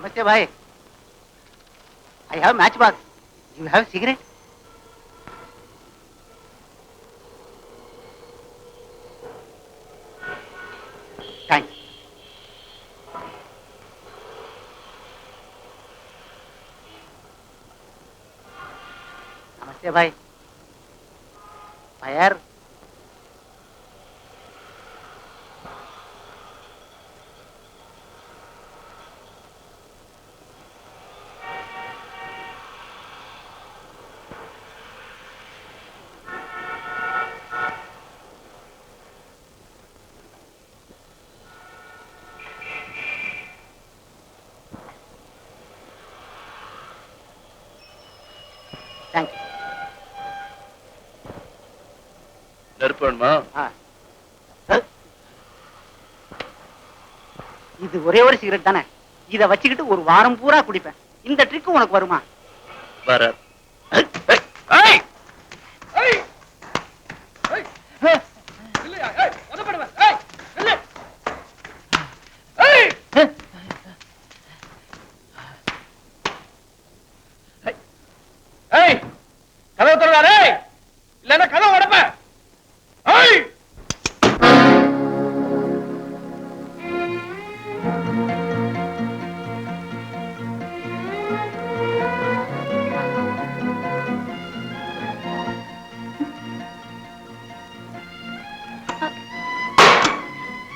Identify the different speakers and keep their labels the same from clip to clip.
Speaker 1: नमस्ते भाई. I have matchbox. You have cigarette? Thanks. नमस्ते भाई. Fire. Thank you.
Speaker 2: நெருப்பு வேணுமா?
Speaker 1: இது ஒரே ஒரு சிகரெட் தானே, இத வச்சுக்கிட்டு ஒரு வாரம் பூரா குடிப்பேன். இந்த ட்ரிக் உனக்கு வருமா?
Speaker 2: வராது.
Speaker 3: கதவு திறந்தாரே, இல்லன்னா கதவு உடைப்பேன்.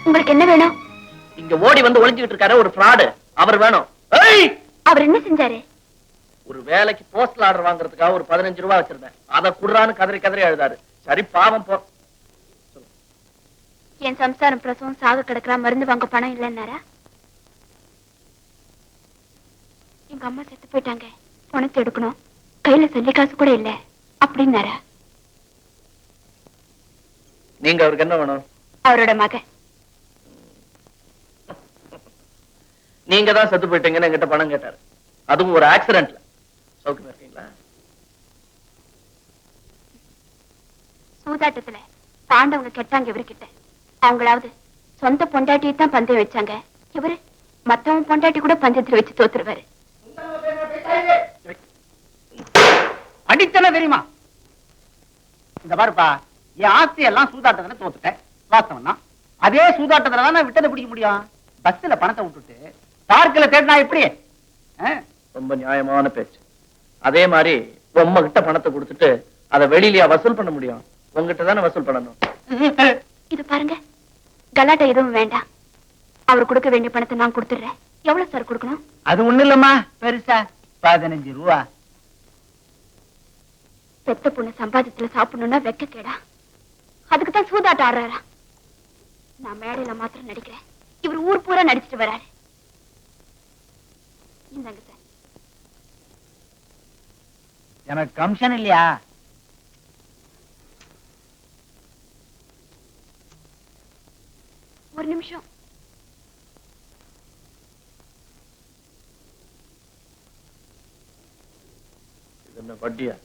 Speaker 4: உங்களுக்கு என்ன வேணும்?
Speaker 3: இங்க ஓடி வந்து ஒளிஞ்சுக்கிட்டு இருக்காரு ஒரு ஃப்ராடு, அவர் வேணும்.
Speaker 4: அவர் என்ன செஞ்சாரு?
Speaker 3: ஒரு வேலைக்கு போஸ்டல் ஆர்டர் வாங்குறதுக்காக ஒரு 15 ரூபாய் வச்சிருந்தேன், அதை குடுறான்னு கதறி கதறி அழுதாரு. சரி பாவம் போ.
Speaker 4: என் சம்சாரம் பிரசவம் சாக கிடக்குறா, மருந்து வாங்க பணம் இல்லைன்னாரா? எங்க அம்மா செத்து போயிட்டாங்க, பணத்தை எடுக்கணும், கையில சல்லி காசு கூட இல்ல அப்படின்னாரா?
Speaker 3: நீங்க அவருக்கு என்ன வேணும்?
Speaker 4: அவரோட மகன்.
Speaker 3: நீங்க தான் செத்து போயிட்டீங்கன்னு என்கிட்ட பணம் கேட்டாரு, அதுவும் ஒரு ஆக்சிடென்ட்ல. சௌக்கியமா இருக்கீங்களா?
Speaker 4: சூதாட்டத்துல பாண்டவங்க கெட்டாங்க இவர்கிட்ட. அவங்களாவது சொந்த பொண்டாட்டியை தான் பந்தயம் வச்சாங்க, இவரு மத்தவன் பொண்டாட்டி கூட பந்தயத்துல வச்சு தோத்துருவாரு.
Speaker 1: அடித்தன தெரியுமா? இந்த பாருப்பா, என் ஆஸ்தி எல்லாம் சூதாட்டத்துல தோத்துட்டேன், வாஸ்தவம் தான். அதே சூதாட்டத்துல தான் நான் விட்டதை பிடிக்க முடியும். பஸ்ல பணத்தை விட்டுட்டு பார்க்கல தேடினா எப்படி?
Speaker 3: ரொம்ப நியாயமான பேச்சு. அதே மாதிரி உம்ம கிட்ட பணத்தை கொடுத்துட்டு அதை வெளியிலயா வசூல் பண்ண முடியும்? உங்ககிட்ட தானே வசூல் பண்ணணும்.
Speaker 4: இது பாருங்க, கலாட்டா எதுவும் வேண்டாம். அவர் கொடுக்க வேண்டிய பணத்தை நான் கொடுத்துடுறேன். எவ்வளவு சார் கொடுக்கணும்?
Speaker 1: அது ஒண்ணு இல்லம்மா, பெருசா 15 ரூபா.
Speaker 4: பெத்த பொண்ணு சம்பாதித்துல சாப்பிடணும்னா வெக்க கேடா, அதுக்குதான் சூதாட்டம் ஆடுறாரா? நான் மேடையில மாத்திரம் நடிக்கிறேன், இவர் ஊர் பூரா நடிச்சிட்டு வராரு. இந்தாங்க சார்.
Speaker 1: எனக்கு கமிஷன் இல்லையா?
Speaker 4: ஒரு நிமிஷம்.
Speaker 3: இது என்ன வட்டியா?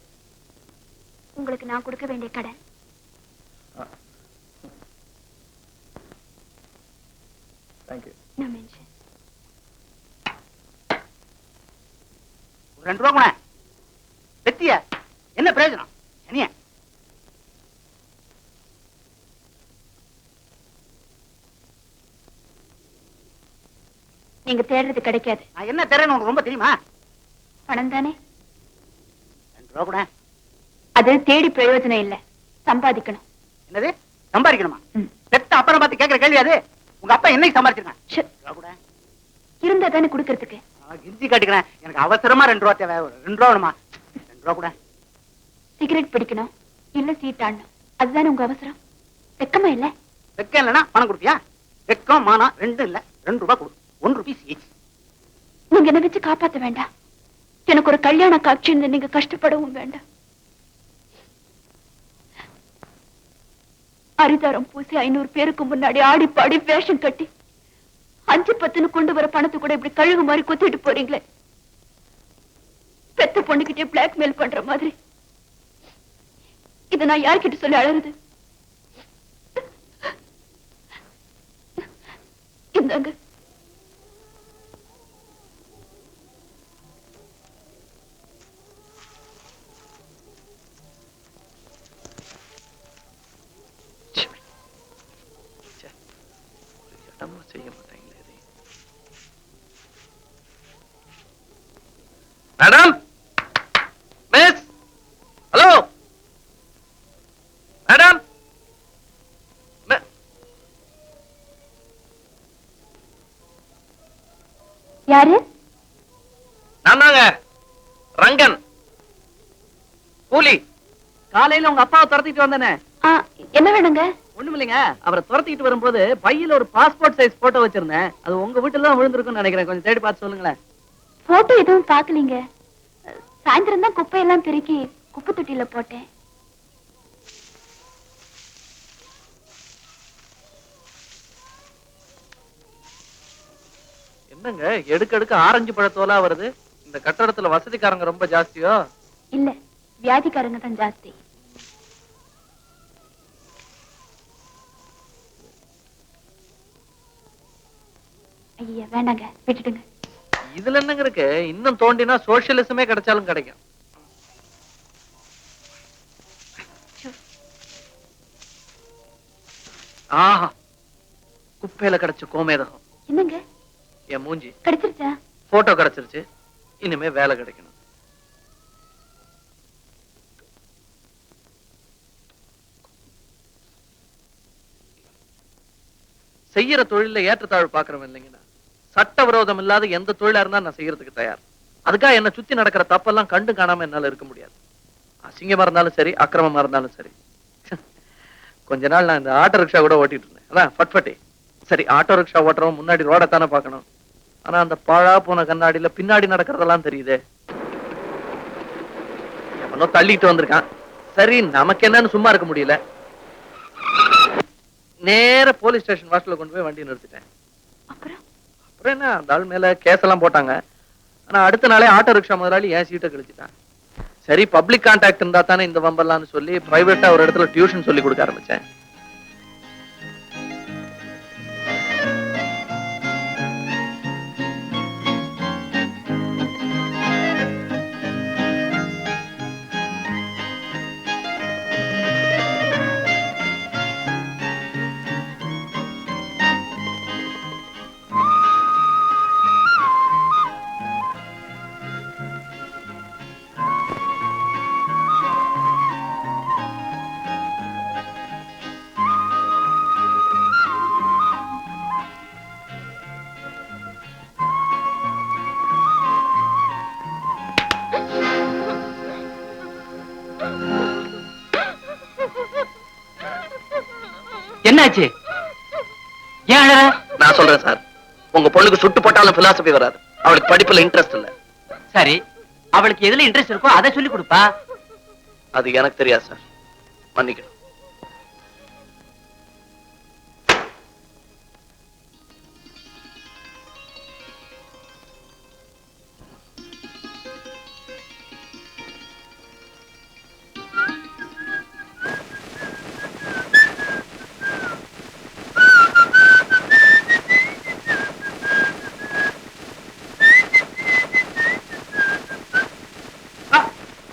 Speaker 4: உங்களுக்கு நான் கொடுக்க வேண்டிய கடன்.
Speaker 3: தேங்க்யூ.
Speaker 4: நான் மென்ஷன்.
Speaker 1: 2 ரூபா கூட வெத்திய என்ன பிரயோஜனம்? என்னைய
Speaker 4: நீங்க தேடுறது கிடைக்காது.
Speaker 1: நான் என்ன தரேன்னு உனக்கு ரொம்ப தெரியுமா?
Speaker 4: பணம் தானே.
Speaker 1: 2 ரூபா கூட.
Speaker 4: அது தேடி பிரயோஜனம் இல்ல, சம்பாதிக்கணும்.
Speaker 1: என்னது சம்பாதிக்கணுமா? பெத்த அப்புறம் பார்த்து கேட்கிற கேள்வி அது? உங்க அப்பா என்னைக்கு சம்பாதிச்சிருக்கான்?
Speaker 4: இருந்தா தானே குடுக்கறதுக்கு.
Speaker 1: கிஞ்சி காட்டுக்கிறேன், எனக்கு அவசரமா 2 ரூபா தேவை. 2 ரூபா வேணுமா? 2 ரூபா கூட.
Speaker 4: சிகரெட் பிடிக்கணும், இல்ல சீட்டாடணும், அதுதானே உங்க அவசரம். வெக்கமா இல்ல?
Speaker 1: வெக்கம் இல்லைன்னா பணம் கொடுப்பியா? வெக்கம் மானம் ரெண்டும் இல்ல. 2 ரூபா கொடு. 1 ரூபீஸ் ஈச்.
Speaker 4: நீங்க என்ன வச்சு காப்பாத்த வேண்டாம். எனக்கு ஒரு கல்யாண காட்சி இருந்து நீங்க கஷ்டப்படவும் வேண்டாம். அரிதாரம் பூசி 500 பேருக்கு முன்னாடி ஆடி பாடி வேஷம் கட்டி 5-10 கொண்டு வர பணத்தை கூட இப்படி கழுகு மாதிரி கொத்திட்டு போறீங்களே. பெத்த பொண்ணுகிட்டே பிளாக்மெயில் பண்ற மாதிரி. இதை நான் யார்கிட்ட சொல்லி அழறது? இந்தாங்க.
Speaker 3: நம்ம செய்ய மாட்டாங்களே இதை. மேடம், மிஸ், ஹலோ மேடம்,
Speaker 4: யாரு?
Speaker 3: நான் தாங்க ரங்கன், கூலி. காலையில உங்க அப்பாவை துரத்திட்டு வந்தேனே.
Speaker 4: என்ன வேணுங்க?
Speaker 3: ஒண்ணும் இல்லைங்க, அவரை துரத்திட்டு வரும்போது பையில ஒரு பாஸ்போர்ட் சைஸ் போட்டோ வச்சிருந்தேன். அது உங்க வீட்டுல தான் விழுந்திருக்கும்னு நினைக்கிறேன். கொஞ்சம் தேடி பார்த்து சொல்லுங்களேன்.
Speaker 4: போட்டோ எதுவும் பாக்கலீங்க. சாயந்தரம் தான் குப்பையெல்லாம் பெருக்கி குப்பை தொட்டியில போட்டேன்.
Speaker 3: என்னங்க எடுக்க ஆரஞ்சு பழத்தோலா வருது? இந்த கட்டடத்துல வசதிக்காரங்க ரொம்ப ஜாஸ்தியோ?
Speaker 4: இல்ல, வியாதிக்காரங்க தான் ஜாஸ்தி. ஐயா வேண்டாங்க, விட்டுடுங்க.
Speaker 3: இதுல என்னங்க இருக்கு? இன்னும் தோண்டினா சோசியலிசமே கிடைச்சாலும் கிடைக்கும். ஆஹா, குப்பையில கிடைச்ச கோமேதகம்.
Speaker 4: என்னங்க
Speaker 3: என் மூஞ்சி
Speaker 4: கிடைச்சிருச்சா?
Speaker 3: போட்டோ கிடைச்சிருச்சு. இனிமே வேலை கிடைக்கணும். செய்யற தொழில ஏற்றத்தாழ்வு பாக்குறவன் இல்லைங்கண்ணா. சட்ட விரோதம் இல்லாத எந்த தொழிலா இருந்தா நான் செய்யறதுக்கு தயார். அதுக்காக என்ன சுத்தி நடக்கிற தப்பெல்லாம் கண்டு காணாம என்னால இருக்க முடியாது. அசிங்கமா இருந்தாலும் சரி, அக்கிரமமா இருந்தாலும் சரி. கொஞ்ச நாள் நான் இந்த ஆட்டோ ரிக்ஷா கூட ஓட்டிட்டு இருந்தேன். அதான் ஃபட்ஃபட்டி. சரி, ஆட்டோ ரிக்ஷா ஓட்டுறோம், முன்னாடி ரோட தானே பார்க்கணும். ஆனா அந்த பாழா போன கண்ணாடியில பின்னாடி நடக்கிறதெல்லாம் தெரியுதே. எவனோ தள்ளிட்டு வந்திருக்கான். சரி, நமக்கு என்னன்னு சும்மா இருக்க முடியல. நேர போலீஸ் ஸ்டேஷன் வாசல்ல கொண்டு போய் வண்டி நிறுத்திட்டேன். அப்புறம் என்ன, அந்த ஆள் மேல கேஸ் எல்லாம் போட்டாங்க. ஆனா அடுத்த நாளே ஆட்டோ ரிக்ஷா முதலாளி என் சீட்டை கழிச்சுட்டான். சரி, பப்ளிக் கான்டாக்ட் இருந்தா தானே இந்த வம்பெல்லாம் சொல்லி பிரைவேட்டா ஒரு இடத்துல டியூஷன் சொல்லி கொடுக்க ஆரம்பிச்சேன்.
Speaker 1: என்னாச்சு? ஏன் அழற?
Speaker 3: நான் சொல்றேன் சார், உங்க பொண்ணுக்கு சுட்டு போட்டாலும் பிலாசபி வராது. அவளுக்கு படிப்புல இன்ட்ரெஸ்ட் இல்ல.
Speaker 1: சரி, அவளுக்கு எதுல இன்ட்ரெஸ்ட் இருக்கோ அதை சொல்லி கொடுப்பா.
Speaker 3: அது எனக்கு தெரியாது சார், மன்னிக்கணும்.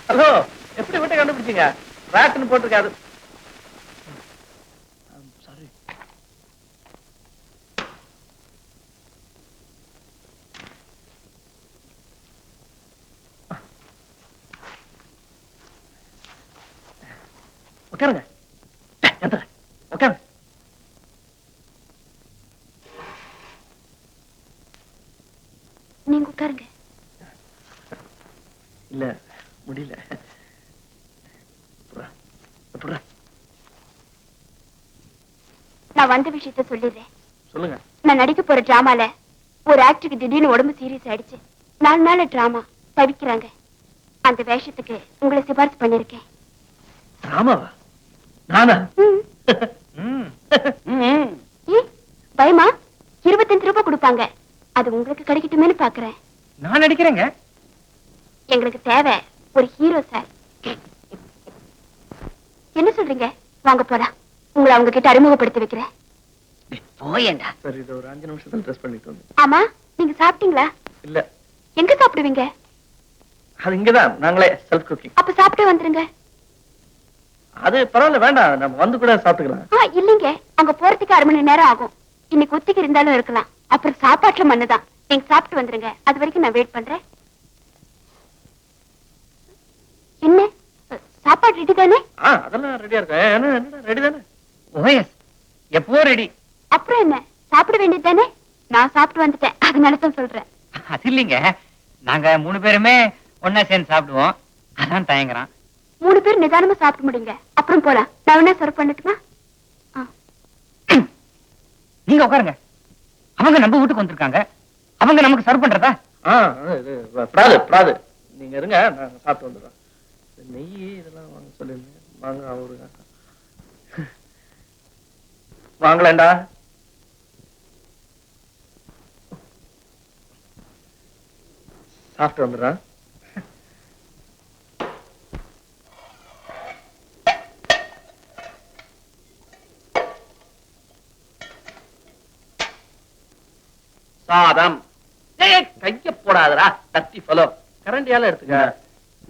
Speaker 3: ஹலோ, எப்படி விட்டு கண்டுபிடிச்சீங்க? ராட்னு போட்டிருக்காது. சாரி. உட்காருங்க, உட்காருங்க.
Speaker 4: நீங்க உட்காருங்க.
Speaker 3: இல்ல, முடியல.
Speaker 4: நான் வந்த விஷயத்த சொல்லிடுறேன்.
Speaker 3: சொல்லுங்க.
Speaker 4: நான் நடிக்க போற டிராமால ஒரு ஆக்டருக்கு திடீர்னு உடம்பு சீரியஸ் ஆயிடுச்சு. 4 நாள் டிராமா தவிக்கிறாங்க. அந்த வேஷத்துக்கு உங்களை சிபாரிசு பண்ணிருக்கேன்.
Speaker 3: டிராமாவா? நானா?
Speaker 4: பயமா? 25 ரூபாய் கொடுப்பாங்க. அது உங்களுக்கு கிடைக்கட்டுமேனு பாக்குறேன்.
Speaker 1: நான் நடிக்கிறேங்க.
Speaker 4: எங்களுக்கு தேவை ஒரு ஹீரோ சார். என்ன சொல்றீங்க? வாங்க போலாம். உங்களை அவங்க கிட்ட அறிமுகப்படுத்தி வைக்கிறேன்.
Speaker 1: போயேண்டா.
Speaker 3: சரி, இது ஒரு 5 நிமிஷத்துல ட்ரெஸ் பண்ணிட்டு வந்து.
Speaker 4: ஆமா, நீங்க சாப்பிட்டீங்களா?
Speaker 3: இல்ல.
Speaker 4: எங்க சாப்பிடுவீங்க?
Speaker 3: அது இங்கதான், நாங்களே செல்ஃப் குக்கிங்.
Speaker 4: அப்ப சாப்பிட்டே வந்துருங்க.
Speaker 3: அது பரவாயில்ல, வேண்டாம், நம்ம வந்து கூட சாப்பிட்டுக்கலாம்.
Speaker 4: இல்லீங்க, அங்க போறதுக்கு 1/2 மணி நேரம் ஆகும். இன்னைக்கு ஒத்திக்கு இருந்தாலும் இருக்கலாம். அப்புறம் சாப்பாட்டுல மண்ணுதான். நீங்க சாப்பிட்டு வந்துருங்க. அது வரைக்கும் நான் வெயிட் பண்றேன். என்ன சாப்பாடு ரெடி தானே?
Speaker 3: அதெல்லாம் ரெடியா இருக்கேன். ரெடி தானே?
Speaker 1: ஓஎஸ், எப்போ ரெடி.
Speaker 4: அப்புறம் என்ன, சாப்பிட வேண்டியது தானே? நான் சாப்பிட்டு வந்துட்டேன், அதனால தான் சொல்றேன்.
Speaker 1: அது இல்லைங்க, நாங்க 3 பேருமே ஒன்னா சேர்ந்து சாப்பிடுவோம், அதான் தயங்குறான்.
Speaker 4: 3 பேர் நிதானமா சாப்பிட்டு முடிங்க, அப்புறம் போலாம். நான் என்ன சர்வ் பண்ணட்டுமா?
Speaker 1: நீங்க உட்காருங்க. அவங்க நம்ம வீட்டுக்கு வந்திருக்காங்க, அவங்க நமக்கு சர்வ் பண்றதா?
Speaker 3: பிராது நீங்க இருங்க, நான் சாப்பிட்டு வந்துடுறேன். நெய் இதெல்லாம் வாங்க சொல்லிருந்தேன். வாங்க அவருங்க வாங்கலாம்டா. சாப்பிட்டு வந்துடுறேன். சாதம். கைய போடாதடா தட்டி பலோ. கரண்டியால எடுத்துக்க.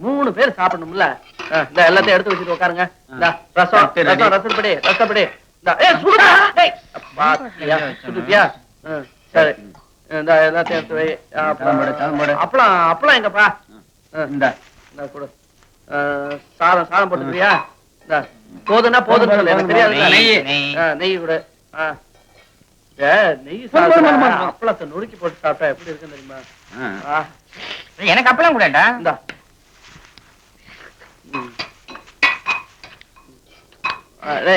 Speaker 3: 3 பேர் சாப்பிடணும்ல. இந்த எல்லாத்தையும் எடுத்து வச்சுட்டு உட்காருங்க. இந்த ரசப்படி. சுடுடா. சுடுப்பியா? சரி, இந்த எல்லாத்தையும் எடுத்து வை. அப்பளம் எங்கப்பா? இந்த கொடு. சாதம் போட்டுக்கிறியா? இந்த போதுன்னா போதுன்னு சொல்லு, எனக்கு தெரியாது. நெய் கொடு. நெய் சாப்பிட்டா அப்பளத்தை நொறுக்கி போட்டு சாப்பிட்டா எப்படி இருக்குன்னு தெரியுமா?
Speaker 1: எனக்கு அப்பளம் கூடடா.
Speaker 3: இந்தா.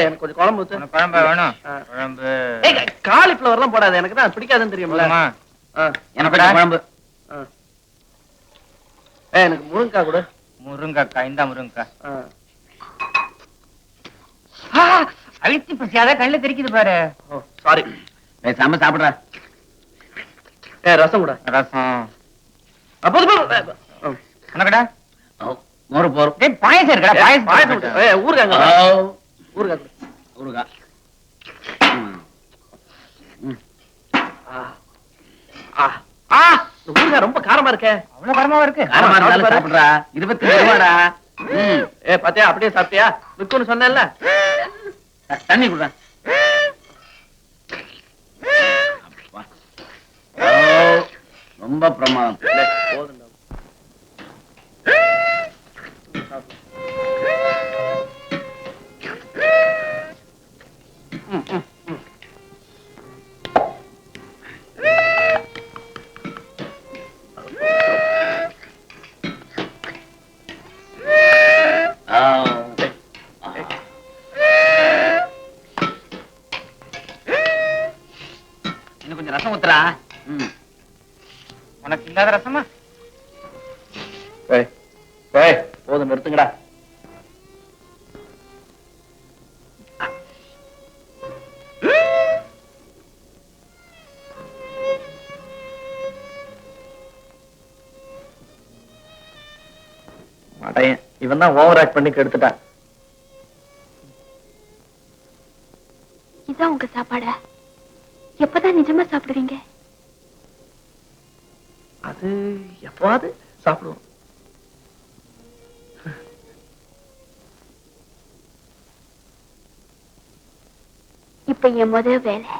Speaker 3: எனக்கு கொஞ்சம் குழம்பு ஊத்து.
Speaker 1: குழம்பு வேணும்? குழம்பு
Speaker 3: காலிஃபிளவர் எல்லாம் போடாது, எனக்கு தான் பிடிக்காதுன்னு தெரியுமில்ல.
Speaker 1: எனக்கு குழம்பு.
Speaker 3: எனக்கு முருங்கக்காய் கொடு.
Speaker 1: முருங்கக்காய், இந்த முருங்கக்காய். அழுத்தி பசியாத கண்ணுல தெரிக்குது பாரு.
Speaker 3: சாரி.
Speaker 1: பேசாம சாப்பிடுற.
Speaker 3: ரசம் கூட.
Speaker 1: ரசம்
Speaker 3: என்னக்கடா?
Speaker 1: மோரு போறோம். பாயசம் இருக்கா? பாயசம்
Speaker 3: ஊருக்காங்க. ஊருக்காய்
Speaker 1: ஊருக்கா.
Speaker 3: ஊருக்காய் ரொம்ப காரமா இருக்கே.
Speaker 1: அவ்வளவு காரமாவா இருக்கு? காரமா இருந்தாலும் சாப்பிடுறா. 25 ரூபாடா.
Speaker 3: பாத்தியா, அப்படியே சாப்பிட்டியா? விற்கும்னு சொன்னேன்ல.
Speaker 1: தண்ணி குடுறா. ரொம்ப பிரமாதம்.
Speaker 3: போதுண்டா.
Speaker 1: இன்னும் கொஞ்சம் ரசம் ஊத்துறா. உனக்கு இல்லாத ரசமா?
Speaker 3: போதும், நிறுத்துங்கடா. மாட்டேன், இவன் தான் ஓவர் ஆக்ட் பண்ணி கெடுத்துட்டான்.
Speaker 4: இதான் உங்க சாப்பாடா? எப்பதான் நிஜமா சாப்பிடுவீங்க?
Speaker 3: அது எப்பவாது சாப்பிடுவோம்.
Speaker 4: இப்ப என் முதல் வேலை.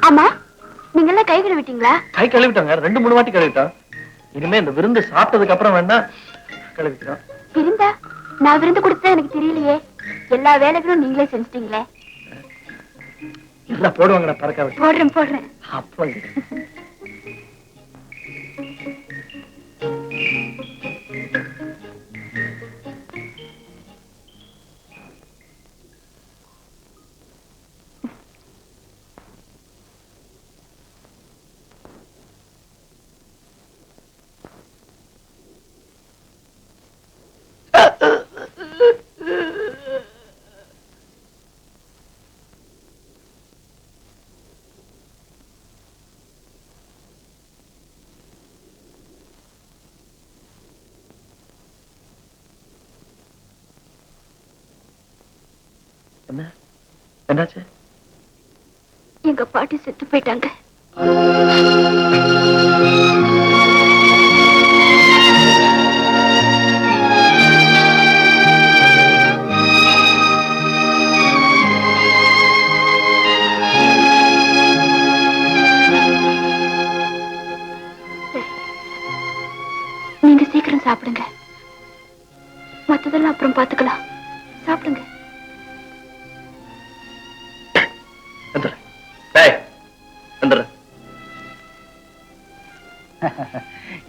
Speaker 4: ஆமா, நீங்க எல்லாம் கை கழுவிட்டீங்களா?
Speaker 3: கை கழுவிட்டாங்க, 2-3 வாட்டி கழுவிட்டோம். இனிமே இந்த விருந்து சாப்பிட்டதுக்கு அப்புறம் வேணா கழுவிக்கிறோம்.
Speaker 4: விருந்தா? நான் விருந்து கொடுத்தா எனக்கு தெரியலையே. எல்லா வேலைகளும் நீங்களே செஞ்சிட்டீங்களே.
Speaker 3: எல்லாம் போடுவாங்கடா பறக்க.
Speaker 4: போடுறேன்.
Speaker 3: அப்ப என்ன என்னாச்சு?
Speaker 4: எங்க பாட்டி செத்து போயிட்டாங்க. நீங்க சீக்கிரம் சாப்பிடுங்க, மத்ததெல்லாம் அப்புறம் பாத்துக்கலாம். சாப்பிடுங்க.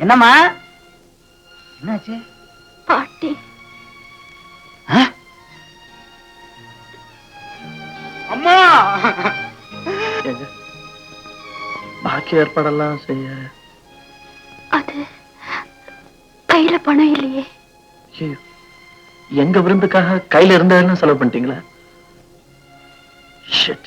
Speaker 1: என்னம்மா என்னாச்சு?
Speaker 4: பாட்டி
Speaker 1: அம்மா
Speaker 3: பாக்கி ஏற்பாடெல்லாம் செய்ய
Speaker 4: அது கையில பணம் இல்லையே.
Speaker 3: ஐயோ, எங்க விருந்துக்காக கையில இருந்ததெல்லாம் செலவு பண்ணிட்டீங்களா? Shit.